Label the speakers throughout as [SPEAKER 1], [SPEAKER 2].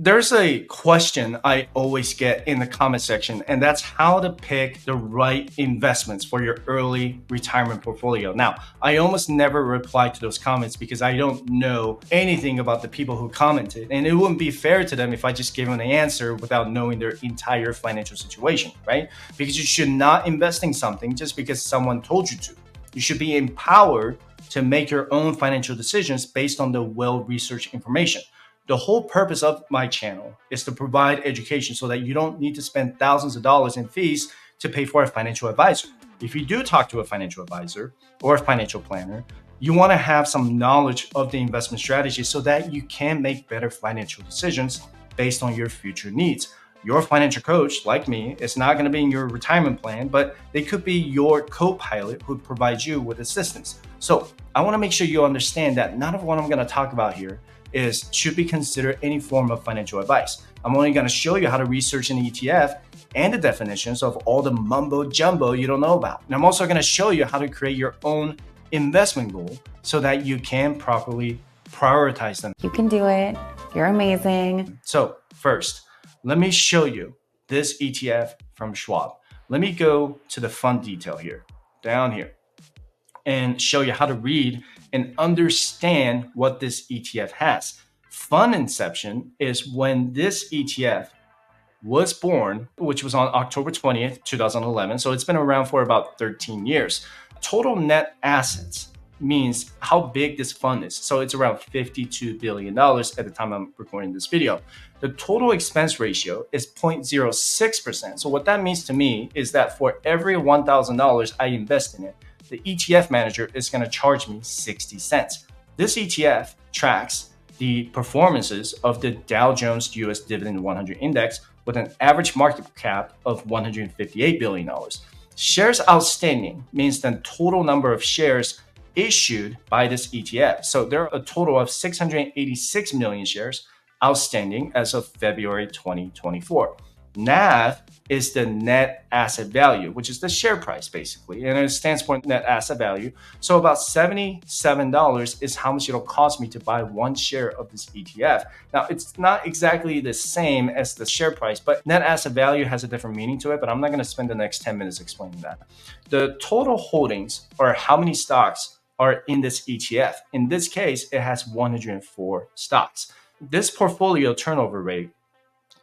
[SPEAKER 1] There's a question I always get in the comment section, and that's how to pick the right investments for your early retirement portfolio. Now, I almost never reply to those comments because I don't know anything about the people who commented, and it wouldn't be fair to them if I just gave them an answer without knowing their entire financial situation, right? Because you should not invest in something just because someone told you to. You should be empowered to make your own financial decisions based on the well-researched information. The whole purpose of my channel is to provide education so that you don't need to spend thousands of dollars in fees to pay for a financial advisor. If you do talk to a financial advisor or a financial planner, you want to have some knowledge of the investment strategy so that you can make better financial decisions based on your future needs. Your financial coach, like me, is not going to be in your retirement plan, but they could be your co-pilot who provides you with assistance. So I want to make sure you understand that none of what I'm going to talk about here should be considered any form of financial advice. I'm only going to show you how to research an ETF and the definitions of all the mumbo jumbo you don't know about. And I'm also going to show you how to create your own investment goal so that you can properly prioritize them.
[SPEAKER 2] You can do it. You're amazing.
[SPEAKER 1] So first, let me show you this ETF from Schwab. Let me go to the fund detail here, down here, and show you how to read and understand what this ETF has. Fund inception is when this ETF was born, which was on October 20th, 2011. So it's been around for about 13 years. Total net assets means how big this fund is. So it's around $52 billion at the time I'm recording this video. The total expense ratio is 0.06%. So what that means to me is that for every $1,000 I invest in it, the ETF manager is going to charge me 60 cents. This ETF tracks the performances of the Dow Jones US Dividend 100 Index with an average market cap of $158 billion. Shares outstanding means the total number of shares issued by this ETF. So there are a total of 686 million shares outstanding as of February 2024. NAV is the net asset value, which is the share price basically, and it stands for net asset value. So about $77 is how much it'll cost me to buy one share of this ETF. Now, it's not exactly the same as the share price, but net asset value has a different meaning to it, but I'm not going to spend the next 10 minutes explaining that. The total holdings, or how many stocks are in this ETF. In this case, it has 104 stocks. This portfolio turnover rate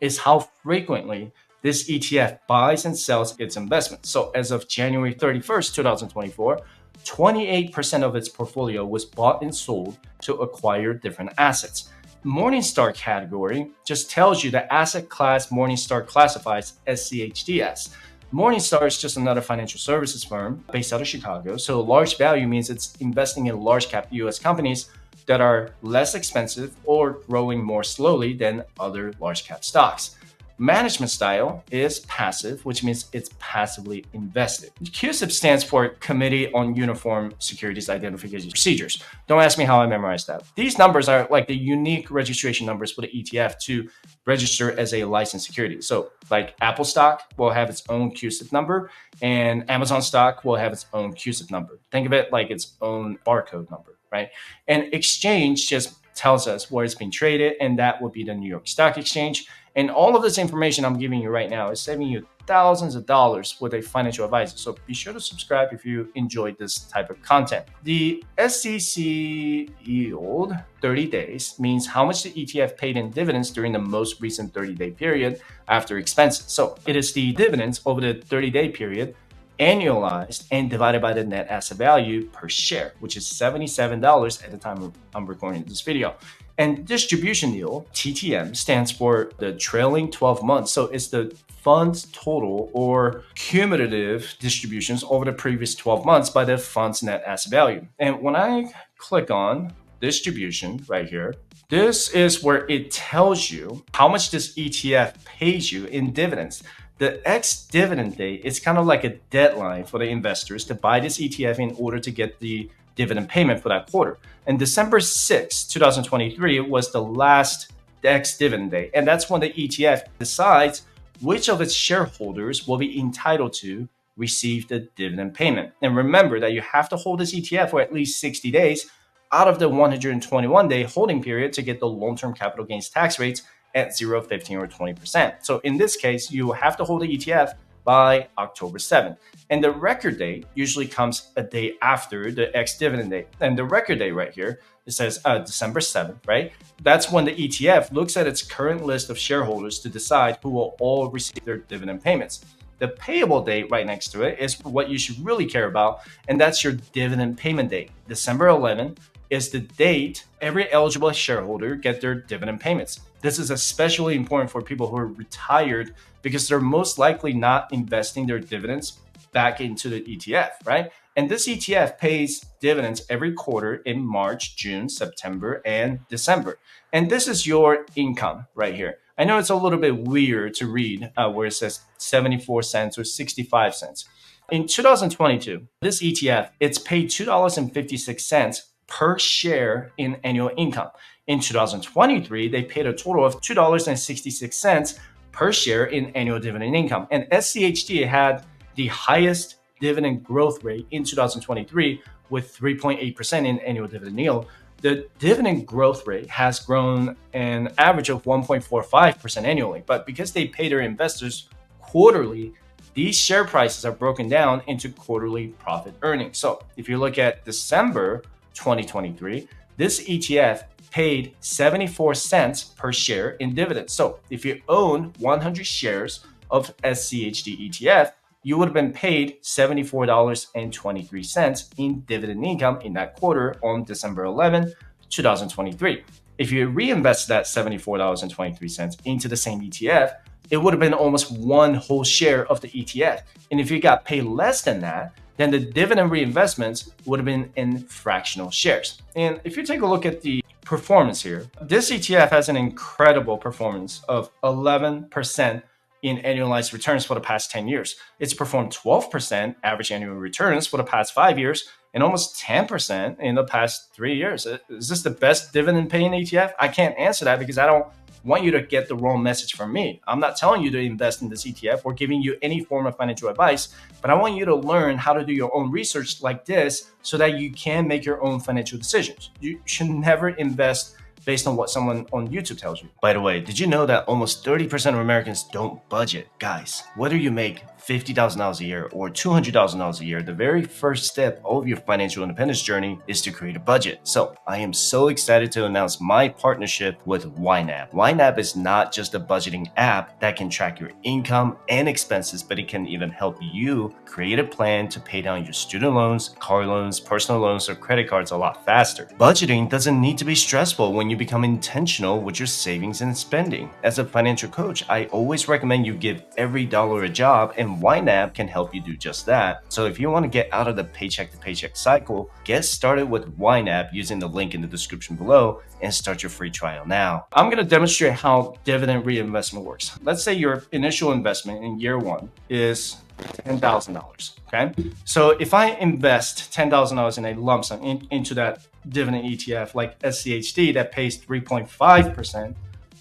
[SPEAKER 1] is how frequently this ETF buys and sells its investments. So as of January 31st, 2024, 28% of its portfolio was bought and sold to acquire different assets. Morningstar category just tells you the asset class Morningstar classifies as CHDS. Morningstar is just another financial services firm based out of Chicago. So large value means it's investing in large cap US companies that are less expensive or growing more slowly than other large cap stocks. Management style is passive, which means it's passively invested. CUSIP stands for Committee on Uniform Securities Identification Procedures. Don't ask me how I memorized that. These numbers are like the unique registration numbers for the ETF to register as a licensed security. So like Apple stock will have its own CUSIP number and Amazon stock will have its own CUSIP number. Think of it like its own barcode number, right? And exchange just tells us where it's being traded, and that would be the New York Stock Exchange. And all of this information I'm giving you right now is saving you thousands of dollars with a financial advisor. So be sure to subscribe if you enjoyed this type of content. The SEC yield 30 days means how much the ETF paid in dividends during the most recent 30-day period after expenses. So it is the dividends over the 30-day period annualized and divided by the net asset value per share, which is $77 at the time I'm recording this video. And distribution yield, TTM, stands for the trailing 12 months. So it's the fund's total or cumulative distributions over the previous 12 months by the fund's net asset value. And when I click on distribution right here, this is where it tells you how much this ETF pays you in dividends. The ex-dividend date is kind of like a deadline for the investors to buy this ETF in order to get the dividend payment for that quarter. And December 6, 2023 was the last ex-dividend day. And that's when the ETF decides which of its shareholders will be entitled to receive the dividend payment. And remember that you have to hold this ETF for at least 60 days out of the 121-day holding period to get the long-term capital gains tax rates at 0, 15, or 20%. So in this case, you have to hold the ETF by October 7th. And the record date usually comes a day after the ex-dividend date. And the record date right here, it says December 7th, right? That's when the ETF looks at its current list of shareholders to decide who will all receive their dividend payments. The payable date right next to it is what you should really care about, and that's your dividend payment date. December 11th is the date every eligible shareholder get their dividend payments. This is especially important for people who are retired because they're most likely not investing their dividends back into the ETF, right? And this ETF pays dividends every quarter in March, June, September, and December. And this is your income right here. I know it's a little bit weird to read where it says 74 cents or 65 cents. In 2022, this ETF, it's paid $2.56 per share in annual income. In 2023, they paid a total of $2.66 per share in annual dividend income. And SCHD had the highest dividend growth rate in 2023 with 3.8% in annual dividend yield. The dividend growth rate has grown an average of 1.45% annually. But because they pay their investors quarterly, these share prices are broken down into quarterly profit earnings. So if you look at December 2023, this ETF paid 74 cents per share in dividends. So if you own 100 shares of SCHD ETF, you would have been paid $74.23 in dividend income in that quarter on December 11, 2023. If you reinvest that $74.23 into the same ETF, it would have been almost one whole share of the ETF. And if you got paid less than that, then the dividend reinvestments would have been in fractional shares. And if you take a look at the performance here, this ETF has an incredible performance of 11% in annualized returns for the past 10 years. It's performed 12% average annual returns for the past 5 years and almost 10% in the past 3 years. Is this the best dividend paying ETF? I can't answer that because I don't want you to get the wrong message from me. I'm not telling you to invest in this ETF or giving you any form of financial advice, but I want you to learn how to do your own research like this so that you can make your own financial decisions. You should never invest based on what someone on YouTube tells you. By the way, did you know that almost 30% of Americans don't budget? Guys, whether you make $50,000 a year or $200,000 a year, the very first step of your financial independence journey is to create a budget. So I am so excited to announce my partnership with YNAB. YNAB is not just a budgeting app that can track your income and expenses, but it can even help you create a plan to pay down your student loans, car loans, personal loans, or credit cards a lot faster. Budgeting doesn't need to be stressful when you become intentional with your savings and spending. As a financial coach, I always recommend you give every dollar a job, and YNAB can help you do just that. So if you want to get out of the paycheck to paycheck cycle, get started with YNAB using the link in the description below and start your free trial now. I'm going to demonstrate how dividend reinvestment works. Let's say your initial investment in year one is $10,000. Okay. So if I invest $10,000 in a lump sum into that dividend ETF like SCHD that pays 3.5%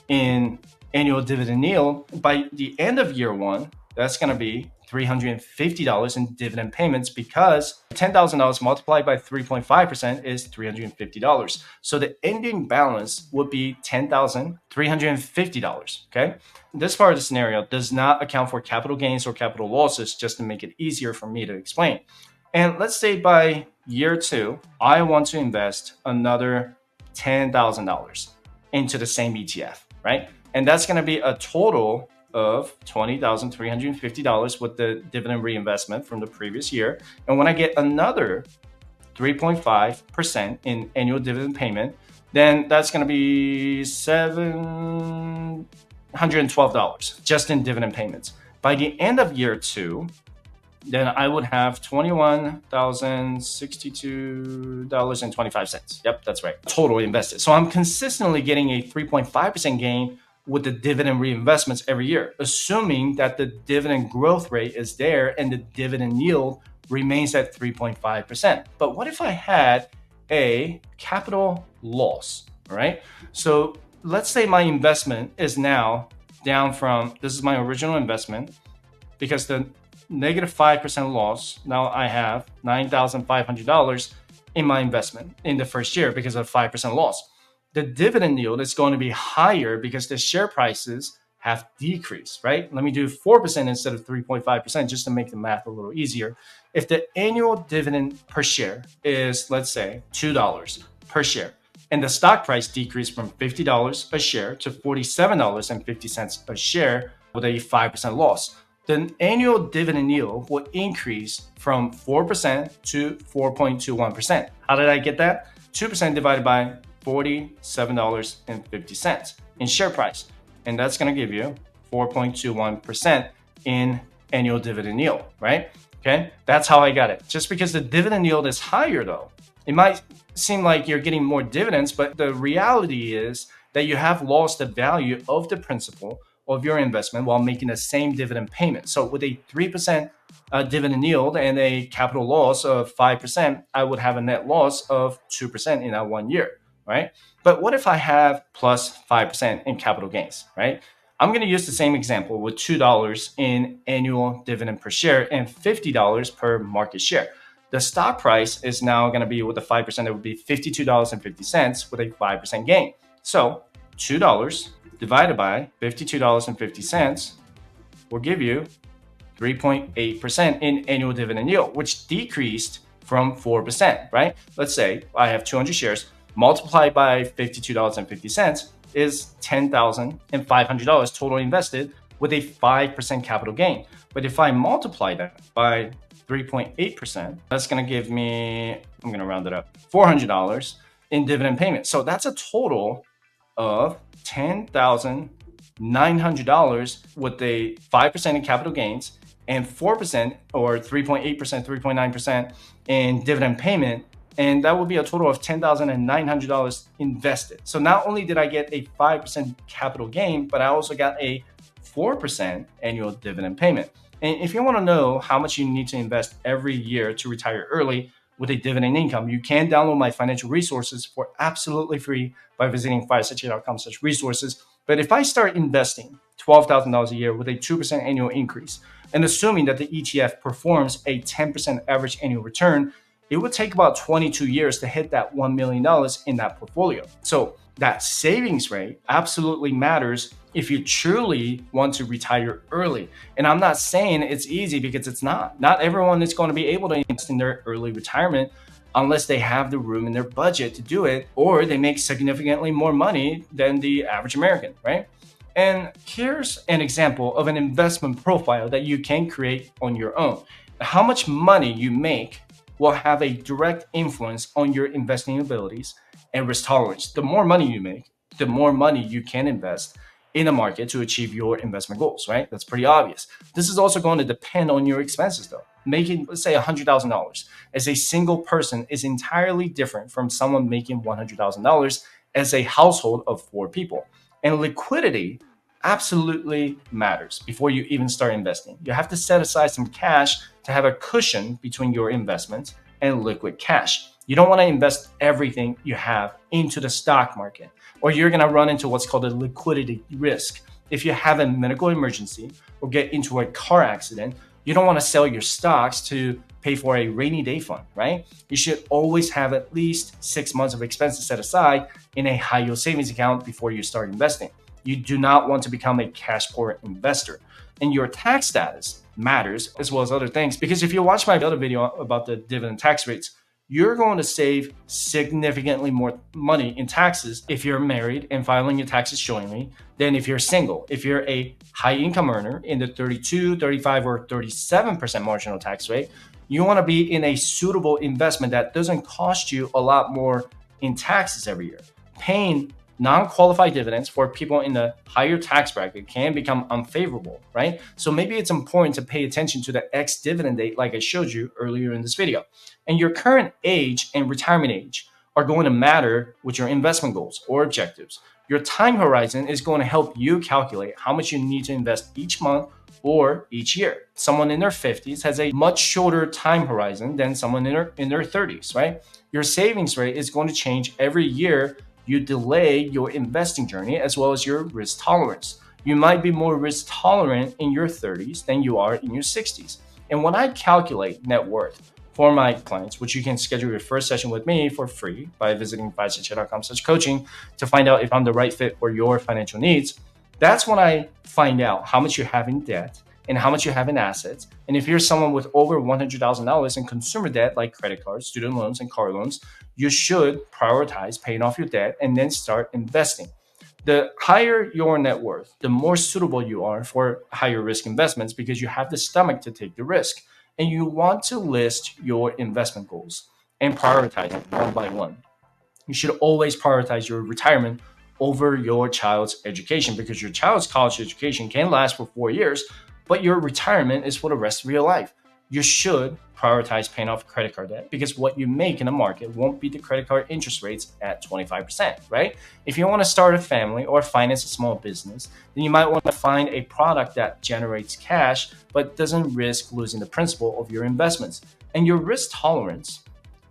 [SPEAKER 1] in annual dividend yield, by the end of year one, that's going to be $350 in dividend payments because $10,000 multiplied by 3.5% is $350. So the ending balance would be $10,350. Okay. This part of the scenario does not account for capital gains or capital losses, just to make it easier for me to explain. And let's say by year two, I want to invest another $10,000 into the same ETF, right? And that's going to be a total of $20,350 with the dividend reinvestment from the previous year. And when I get another 3.5% in annual dividend payment, then that's going to be $712 just in dividend payments. By the end of year two, then I would have $21,062.25. Yep, that's right. Total invested. So I'm consistently getting a 3.5% gain with the dividend reinvestments every year, assuming that the dividend growth rate is there and the dividend yield remains at 3.5%. But what if I had a capital loss, all right? So let's say my investment is now down from, this is my original investment, because the negative 5% loss, now I have $9,500 in my investment in the first year because of 5% loss. the dividend yield is going to be higher because the share prices have decreased, right? Let me do 4% instead of 3.5% just to make the math a little easier. If the annual dividend per share is, let's say, $2 per share, and the stock price decreased from $50 a share to $47.50 a share with a 5% loss, the annual dividend yield will increase from 4% to 4.21%. How did I get that? 2% divided by $47.50 in share price. And that's going to give you 4.21% in annual dividend yield, right? Okay, that's how I got it. Just because the dividend yield is higher though, it might seem like you're getting more dividends, but the reality is that you have lost the value of the principal of your investment while making the same dividend payment. So with a 3% dividend yield and a capital loss of 5%, I would have a net loss of 2% in that 1 year, right? But what if I have plus 5% in capital gains, right? I'm going to use the same example with $2 in annual dividend per share and $50 per market share. The stock price is now going to be, with the 5%, it would be $52.50 with a 5% gain. So $2 divided by $52.50 will give you 3.8% in annual dividend yield, which decreased from 4%, right? Let's say I have 200 shares, multiplied by $52.50 is $10,500 total invested with a 5% capital gain. But if I multiply that by 3.8%, that's going to give me, I'm going to round it up, $400 in dividend payment. So that's a total of $10,900 with a 5% in capital gains and 4% or 3.8%, 3.9% in dividend payment. And that would be a total of $10,900 invested. So not only did I get a 5% capital gain, but I also got a 4% annual dividend payment. And if you want to know how much you need to invest every year to retire early with a dividend income, you can download my financial resources for absolutely free by visiting firesuch.com/resources. But if I start investing $12,000 a year with a 2% annual increase, and assuming that the ETF performs a 10% average annual return, it would take about 22 years to hit that $1 million in that portfolio. So that savings rate absolutely matters if you truly want to retire early. And I'm not saying it's easy, because it's not. Not everyone is going to be able to invest in their early retirement unless they have the room in their budget to do it, or they make significantly more money than the average American, right? And here's an example of an investment profile that you can create on your own. How much money you make will have a direct influence on your investing abilities and risk tolerance. The more money you make, the more money you can invest in the market to achieve your investment goals, right? That's pretty obvious. This is also going to depend on your expenses though. Making, let's say, $100,000 as a single person is entirely different from someone making $100,000 as a household of 4 people. And liquidity absolutely matters before you even start investing. You have to set aside some cash to have a cushion between your investments and liquid cash. You don't want to invest everything you have into the stock market, or you're going to run into what's called a liquidity risk. If you have a medical emergency or get into a car accident, you don't want to sell your stocks to pay for a rainy day fund, right? You should always have at least 6 months of expenses set aside in a high yield savings account before you start investing. You do not want to become a cash poor investor. And your tax status matters, as well as other things, because if you watch my other video about the dividend tax rates, you're going to save significantly more money in taxes if you're married and filing your taxes jointly than if you're single. If you're a high income earner in the 32, 35, or 37% marginal tax rate, you want to be in a suitable investment that doesn't cost you a lot more in taxes every year. Paying non-qualified dividends for people in the higher tax bracket can become unfavorable, right? So maybe it's important to pay attention to the ex-dividend date like I showed you earlier in this video. And your current age and retirement age are going to matter with your investment goals or objectives. Your time horizon is going to help you calculate how much you need to invest each month or each year. Someone in their 50s has a much shorter time horizon than someone in their 30s, right? Your savings rate is going to change every year you delay your investing journey, as well as your risk tolerance. You might be more risk tolerant in your 30s than you are in your 60s. And when I calculate net worth for my clients, which you can schedule your first session with me for free by visiting 568.com/coaching to find out if I'm the right fit for your financial needs. That's when I find out how much you have in debt and how much you have in assets. And if you're someone with over $100,000 in consumer debt, like credit cards, student loans, and car loans, you should prioritize paying off your debt and then start investing. The higher your net worth, the more suitable you are for higher risk investments because you have the stomach to take the risk. And you want to list your investment goals and prioritize them one by one. You should always prioritize your retirement over your child's education because your child's college education can last for 4 years, but your retirement is for the rest of your life. You should prioritize paying off credit card debt because what you make in the market won't beat the credit card interest rates at 25%, right? If you want to start a family or finance a small business, then you might want to find a product that generates cash but doesn't risk losing the principal of your investments. And your risk tolerance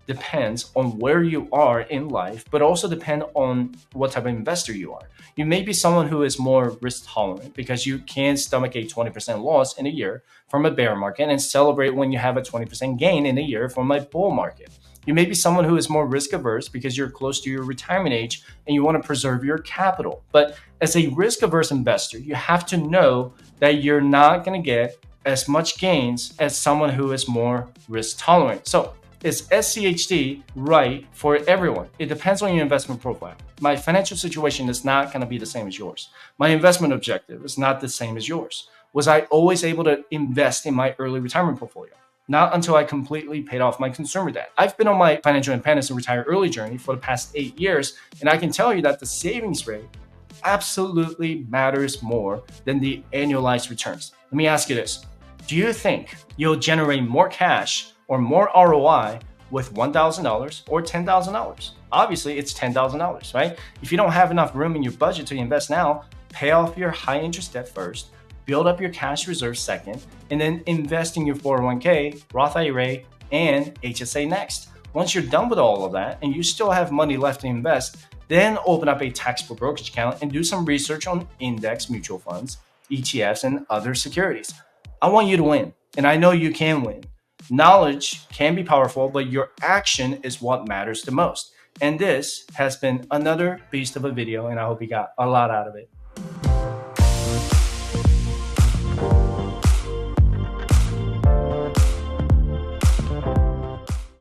[SPEAKER 1] depends on where you are in life, but also depend on what type of investor you are. You may be someone who is more risk tolerant because you can stomach a 20% loss in a year from a bear market and celebrate when you have a 20% gain in a year from a bull market. You may be someone who is more risk averse because you're close to your retirement age and you want to preserve your capital. But as a risk averse investor, you have to know that you're not going to get as much gains as someone who is more risk tolerant. So is SCHD right for everyone? It depends on your investment profile. My financial situation is not going to be the same as yours. My investment objective is not the same as yours. Was I always able to invest in my early retirement portfolio? Not until I completely paid off my consumer debt. I've been on my financial independence and retire early journey for the past 8 years, and I can tell you that the savings rate absolutely matters more than the annualized returns. Let me ask you this. Do you think you'll generate more cash or more ROI with $1,000 or $10,000? Obviously, it's $10,000, right? If you don't have enough room in your budget to invest now, pay off your high interest debt first, build up your cash reserves second, and then invest in your 401k, Roth IRA, and HSA next. Once you're done with all of that and you still have money left to invest, then open up a taxable brokerage account and do some research on index mutual funds, ETFs, and other securities. I want you to win, and I know you can win. Knowledge can be powerful, but your action is what matters the most. And this has been another beast of a video, and I hope you got a lot out of it.